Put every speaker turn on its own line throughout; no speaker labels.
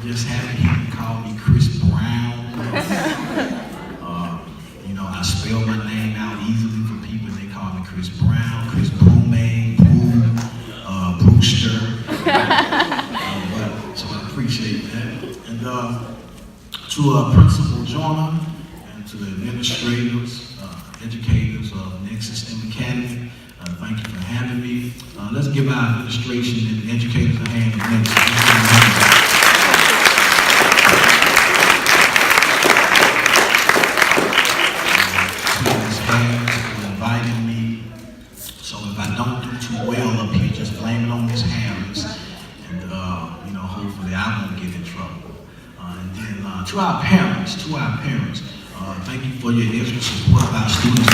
just happy he can call me Chris Brown. You know, I spell my name out easily for people. They call me Chris Brown, Chris Brumay, Brewster. So I appreciate that. And to Principal Joyner and to the administrators, educators of Nexus STEM Academy, thank you for having me. Let's give our administration and educators a hand at Nexus. So if I don't do too well up here, just blame it on Ms. Harris, and you know, hopefully I won't get in trouble. And then to our parents, thank you for your extra support of our students.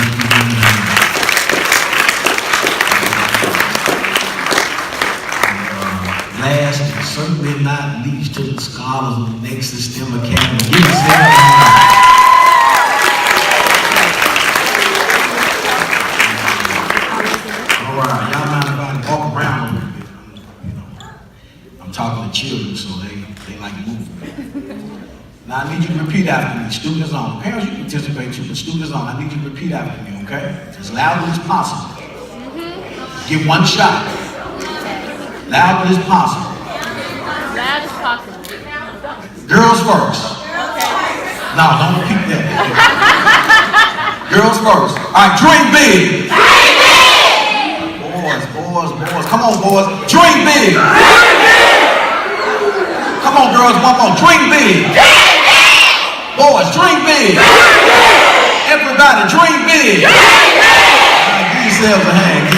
Last and certainly not least, to the scholars of Nexus STEM Academy. Give us talking to children, so they like moving. Now I need you to repeat after me. Students on. Parents, you participate too, but students on. I need you to repeat after me, okay? As loudly as possible. Give one shot. Loudly as possible.
Loud as possible.
Girls first. No, don't repeat that. Girls first. All right, dream big. Boys. Come on, boys. Dream big. Come on, girls, one more. Dream big. Boys, dream big. Everybody, dream big. Give yourselves a hand.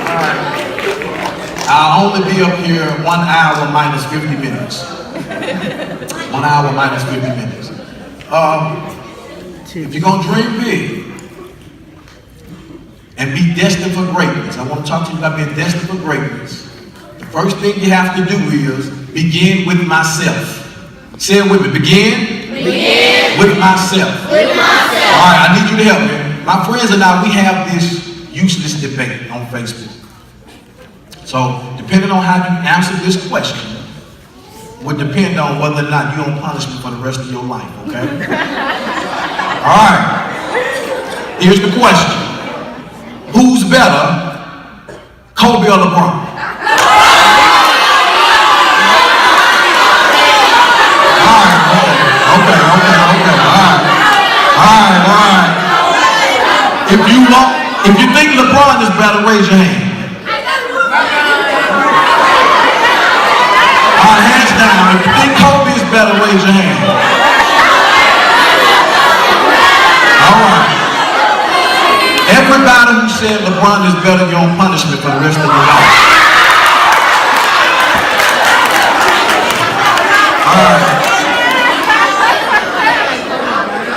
All right. I'll only be up here 1 hour minus 50 minutes. 1 hour minus 50 minutes. If you're going to dream big and be destined for greatness, I want to talk to you about being destined for greatness. The first thing you have to do is begin with myself. Say it with me. Begin with myself. All right, I need you to help me. My friends and I, we have this useless debate on Facebook. So, depending on how you answer this question, would depend on whether or not you're on punishment for the rest of your life, okay? All right. Here's the question. Who's better, Kobe or LeBron? All right. Okay. All right. If you think LeBron is better, raise your hand. All right, hands down. If you think Kobe is better, raise your hand. All right. Everybody who said LeBron is better, you're on punishment for the rest of your life. All right.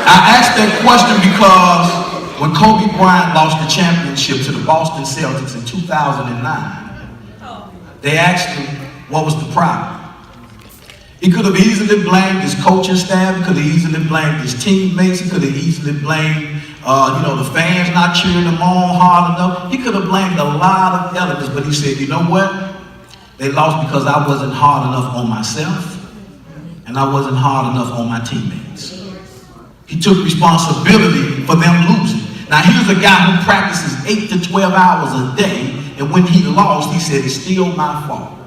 I asked that question because when Kobe Bryant lost the championship to the Boston Celtics in 2009, they asked him what was the problem. He could have easily blamed his coaching staff. He could have easily blamed his teammates. He could have easily blamed, the fans not cheering him on hard enough. He could have blamed a lot of elements, but he said, you know what? They lost because I wasn't hard enough on myself, and I wasn't hard enough on my teammates. He took responsibility for them losing. Now here's a guy who practices 8 to 12 hours a day, and when he lost, he said, it's still my fault.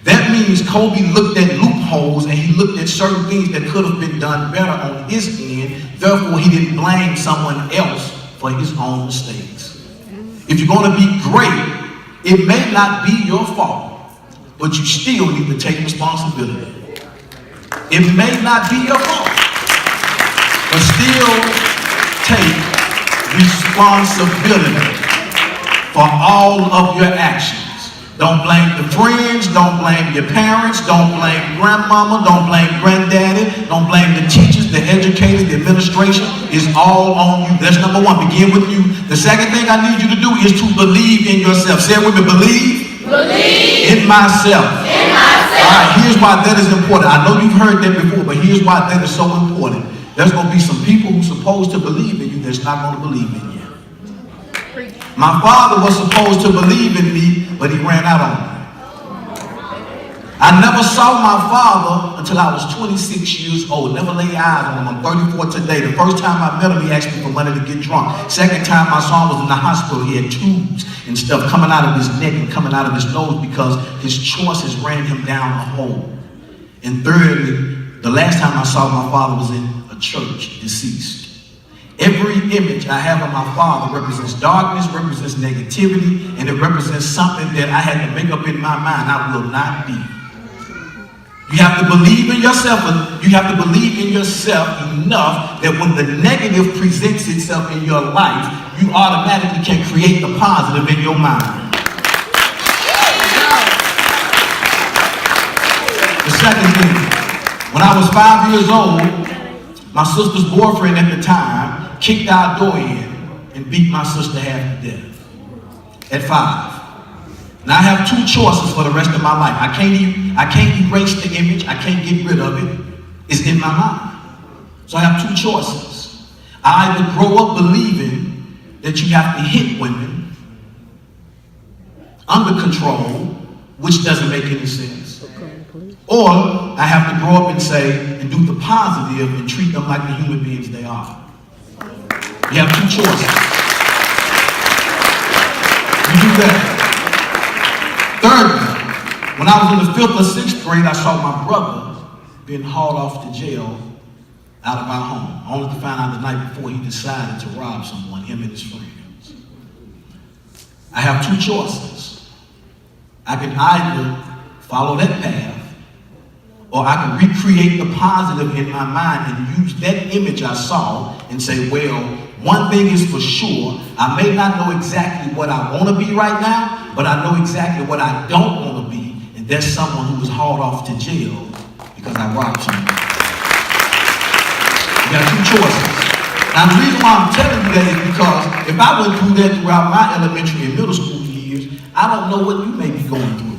That means Kobe looked at loopholes and he looked at certain things that could have been done better on his end. Therefore, he didn't blame someone else for his own mistakes. If you're going to be great, it may not be your fault, but you still need to take responsibility. It may not be your fault, but still take responsibility for all of your actions. Don't blame the friends, don't blame your parents, don't blame grandmama, don't blame granddaddy, don't blame the teachers, the educators, the administration. It's all on you. That's number one. Begin with you. The second thing I need you to do is to believe in yourself. Say it with me. Believe in myself. All right, here's why that is important. I know you've heard that before, but here's why that is so important. There's going to be some people who's supposed to believe in you that's not going to believe in you. My father was supposed to believe in me, but he ran out on me. I never saw my father until I was 26 years old. Never laid eyes on him. I'm 34 today. The first time I met him, he asked me for money to get drunk. Second time I saw him was in the hospital. He had tubes and stuff coming out of his neck and coming out of his nose because his choices ran him down a hole. And thirdly, the last time I saw my father was in a church, deceased. Every image I have of my father represents darkness, represents negativity, and it represents something that I had to make up in my mind I will not be. You have to believe in yourself, and you have to believe in yourself enough that when the negative presents itself in your life, you automatically can create the positive in your mind. The second thing, when I was 5 years old, my sister's boyfriend at the time kicked our door in and beat my sister half to death at 5. Now I have two choices for the rest of my life. I can't erase the image. I can't get rid of it. It's in my mind. So I have two choices. I either grow up believing that you have to hit women under control, which doesn't make any sense. Or I have to grow up and say, and do the positive and treat them like the human beings they are. You have two choices. You do that. Thirdly, when I was in the 5th or 6th grade, I saw my brother being hauled off to jail out of our home, only to find out the night before he decided to rob someone, him and his friends. I have two choices. I can either follow that path, or I can recreate the positive in my mind and use that image I saw and say, well, one thing is for sure, I may not know exactly what I want to be right now, but I know exactly what I don't want to be, and that's someone who was hauled off to jail because I robbed someone. You got two choices. Now the reason why I'm telling you that is because if I went through that throughout my elementary and middle school years, I don't know what you may be going through.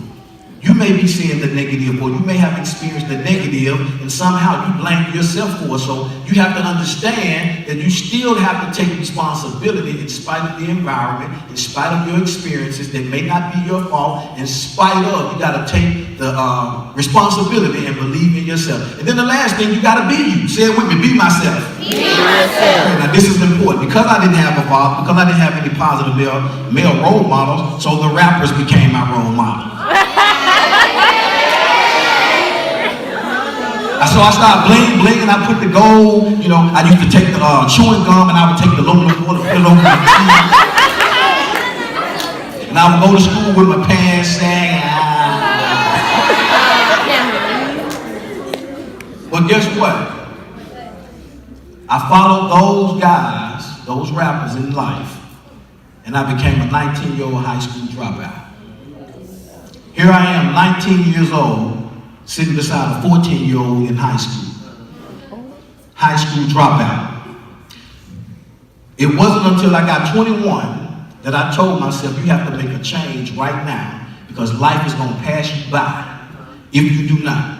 You may be seeing the negative, or you may have experienced the negative, and somehow you blame yourself for it. So you have to understand that you still have to take responsibility in spite of the environment, in spite of your experiences that may not be your fault, in spite of, you got to take the responsibility and believe in yourself. And then the last thing, you got to be you. Say it with me, be myself. Be myself. Now this is important. Because I didn't have a father, because I didn't have any positive male role models, so the rappers became my role model. So I started bling, and I put the gold, you know, I used to take the chewing gum and I would take the aluminum foil and put it over my teeth. And I would go to school with my pants saying, But guess what? I followed those guys, those rappers in life, and I became a 19-year-old high school dropout. Here I am, 19 years old, sitting beside a 14-year-old in high school. High school dropout. It wasn't until I got 21 that I told myself, you have to make a change right now because life is going to pass you by if you do not.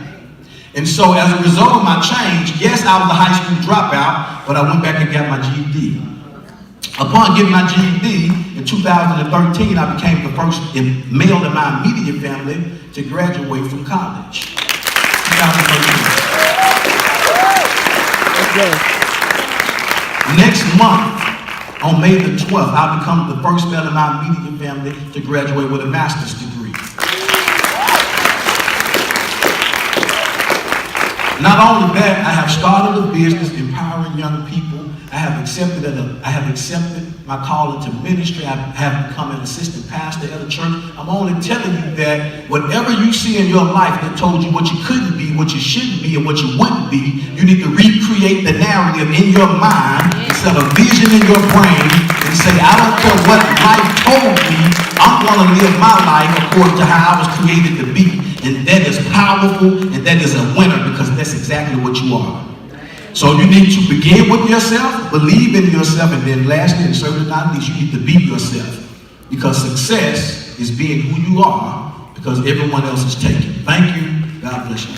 And so as a result of my change, yes, I was a high school dropout, but I went back and got my GED. Upon getting my GED in 2013, I became the first male in my immediate family to graduate from college. 2013. Next month, on May the 12th, I become the first male in my immediate family to graduate with a master's degree. Not only that, I have started a business empowering young people. I have accepted my call into ministry. I have become an assistant pastor at a church. I'm only telling you that whatever you see in your life that told you what you couldn't be, what you shouldn't be, and what you wouldn't be, you need to recreate the narrative in your mind, instead of vision in your brain, and say, I don't care what life told me, I'm going to live my life according to how I was created to be. And that is powerful, and that is a winner, because that's exactly what you are. So you need to begin with yourself, believe in yourself, and then lastly, and certainly not least, you need to be yourself. Because success is being who you are, because everyone else is taken. Thank you. God bless you.